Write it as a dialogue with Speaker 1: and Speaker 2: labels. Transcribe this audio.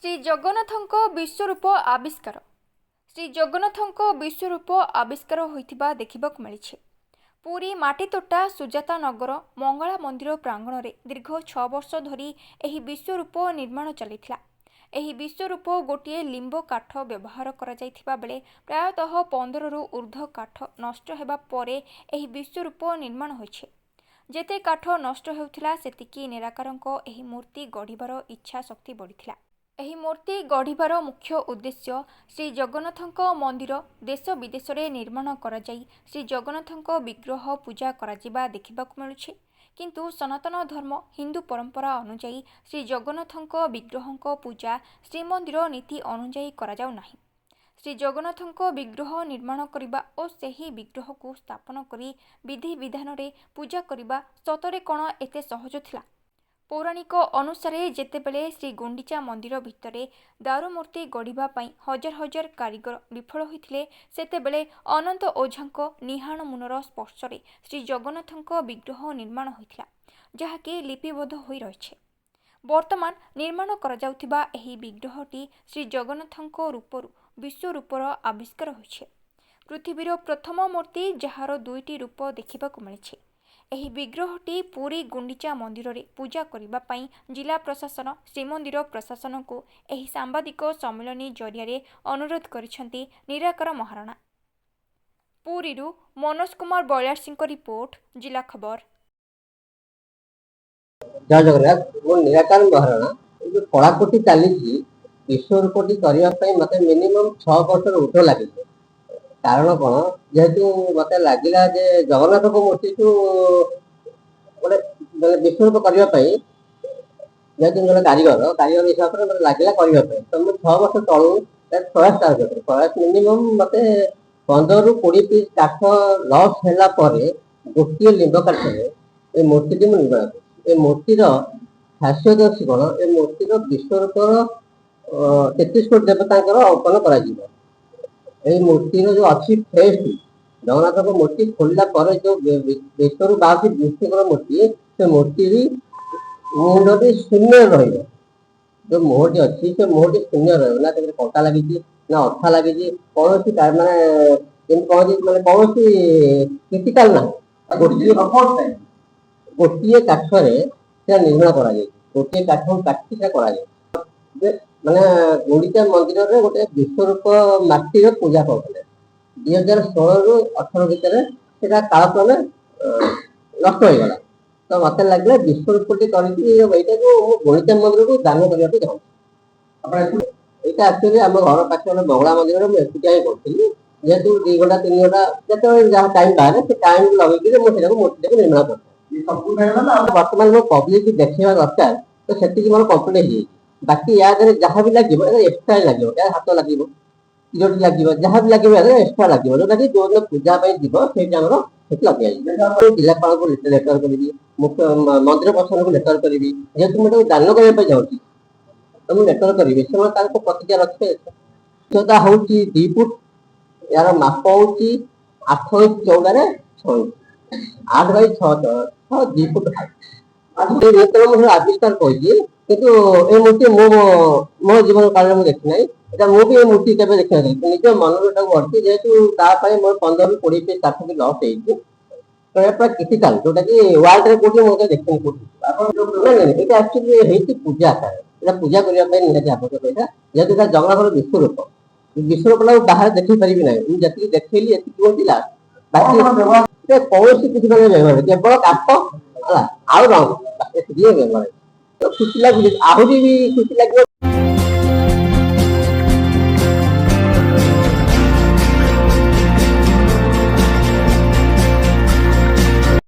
Speaker 1: श्री जगन्नाथ विश्वरूप आविष्कार श्री जगन्नाथ विश्वरूप आविष्कार होइथिबा देखिबाकु मिलिछि। पुरी माटीतोटा सुजाता नगर मंगला मंदिर प्रांगण में दीर्घ 6 वर्ष धरी एही विश्वरूप निर्माण चलिथिला। एही विश्वरूप गोटे लिंब काठ व्यवहार करा जाइथिबा बेले प्रायतः 15 रु ऊर्ध्व काठ नष्ट हेबा परे एही विश्वरूप निर्माण होइछि। जेते काठ नष्ट हेउथिला सेतिकी निराकारंको एही मूर्ति गढ़िबार इच्छा शक्ति बढ़िथिला। एही मूर्ति गढ़िबार मुख्य उद्देश्य श्री जगन्नाथ मंदिर देश विदेश में निर्माण करा जाई श्री जगन्नाथ विग्रह पूजा करा देखिबाकु मिलुछि। किंतु सनातन धर्म हिंदू परंपरा अनुजाई श्री जगन्नाथ विग्रह पूजा श्रीमंदिर नीति अनुजाई करा जाउ नाही। श्री जगन्नाथ विग्रह निर्माण करिबा और सेही विग्रह को स्थापन करी विधि विधान रे पूजा करिबा सतरे कोन एते सहज थिला। पौराणिक अनुसार जेतेबेले श्री गुंडीचा मंदिर भितरे दारुमूर्ति गढ़िबा पई हजार हजार कारीगर विफल होइथिले सेतेबेले अनंत ओझांक निहाण मुनर स्पर्शरे श्री जगन्नाथ विग्रह निर्माण होइथिला, जहाकी लिपिबद्ध होई रहिछे। वर्तमान निर्माण करा जाउथिबा एही विग्रहटी श्री जगन्नाथ रूपरु विश्वरूपर आविष्कार होइछे। पृथ्वीर प्रथम मूर्ति जार 2टी रूप देखिबाकु मिलिछे। एही विग्रहटी पुरी गुंडीचा मंदिर रे पूजा करिबा पई जिला प्रशासन श्रीमंदिर प्रशासन को एही सांबादिक सम्मेलन जरिया रे अनुरोध करिसेंती निराकार महाराणा। पुरी रु मनोज कुमार बयासी रिपोर्ट, जिला खबर।
Speaker 2: जय जगन्नाथ। मो निराकार महाराणा जो कलाकृति चली विश्वरूपटी करने मत मिनिमम 6 वर्ष ऊर्ध लगे। कारण कौन जेहेतु मत लगिला जगन्नाथ मूर्ति को गोटे विश्वरूप करने जेहेतु जन कारीगर हिसाब से मतलब लगिला करने तो मुझे 6 वर्ष तलू प्रयास स्टार्ट प्रयास मिनिमम मत 15 रु 20 पीस काठ लस है गोटे लिंब काठ ये मूर्ति मुझे निर्माण कर मूर्तिर खासियत अच्छी कौन ए मूर्तिर विश्वरूपर 33 कोटी देवता अर्पण कर मूर्तिर जो अच्छी फेस जगन्नाथ मूर्ति खोलला जो विश्वर बाहर विष्णुकर मूर्ति से मूर्ति मुंडी शून्य रो मुहटी अच्छी से मुहटी शून्य रहा कंटा लगी ना अथा लगी कौन मानते कहते कौन क्रिटिकाल ना गोटे काठरे निर्माण कर गोटे काठ काटी माने गुंडीचा मंदिर रे गोटे विश्वरूप माटी पूजा करते 2016 रु 18 भितर कालक्रमे नष्ट हो गला। तो मत लगे विश्वरूपटी करटा को गुंडीचा मंदिर को दान करने चाहूँ। यहाँ एक्चुअली आम घर पाखे मंगला मंदिर में एकुटिया ही करी जेहेतु 2 घंटा 3 घंटा जो जहाँ टाइम बाहर से टाइम लगे मुझे मूर्ति निर्माण कर बर्तमान मो पब्लिक देखा दरकार तो से मोर कम्प्लीट हो बाकी या जहाँ भी लगे एक्सट्रा लगे हाथ लगे किलोटी लगे जहाँ भी लगे एक्सट्रा लगे जोटा कि जो पूजा जीव से लगे जिलापाल को लेटर करी मुख्य मंदिर प्रशासन को लेटर करी जेहेतु मुझे दान करने जाऊँगी तो मुझे लेटर करी से प्रतिज्ञा रखे उच्चता हूँ 2 फुट यार माप हूँ 8 इंच चौड़े 6 इंच 8 बाई 6 2 फुट मुझे आविष्कार कही किंतु ए मूर्ति मो जीवन काल में देखी ना मुझे मूर्ति के देखा निज मन अच्छी जेहतु मोर 15 रु 20 पीस काठ की लस हो क्रिटिकाल जोटा कि वर्ल्ड रे कोठी मोके देखनी कोठी ये एक्चुअली पूजा पूजा करने निहत आवश्यक यहाँ जेहतु जगन्नाथ विश्वरूप विश्वरूप बाहर देखी पारि ना जी देखली कहला बाकी कौन किसी व्यवहार केवल काठ आउ रंग व्यवहार खुशी लगे आहरी भी खुशी लगे।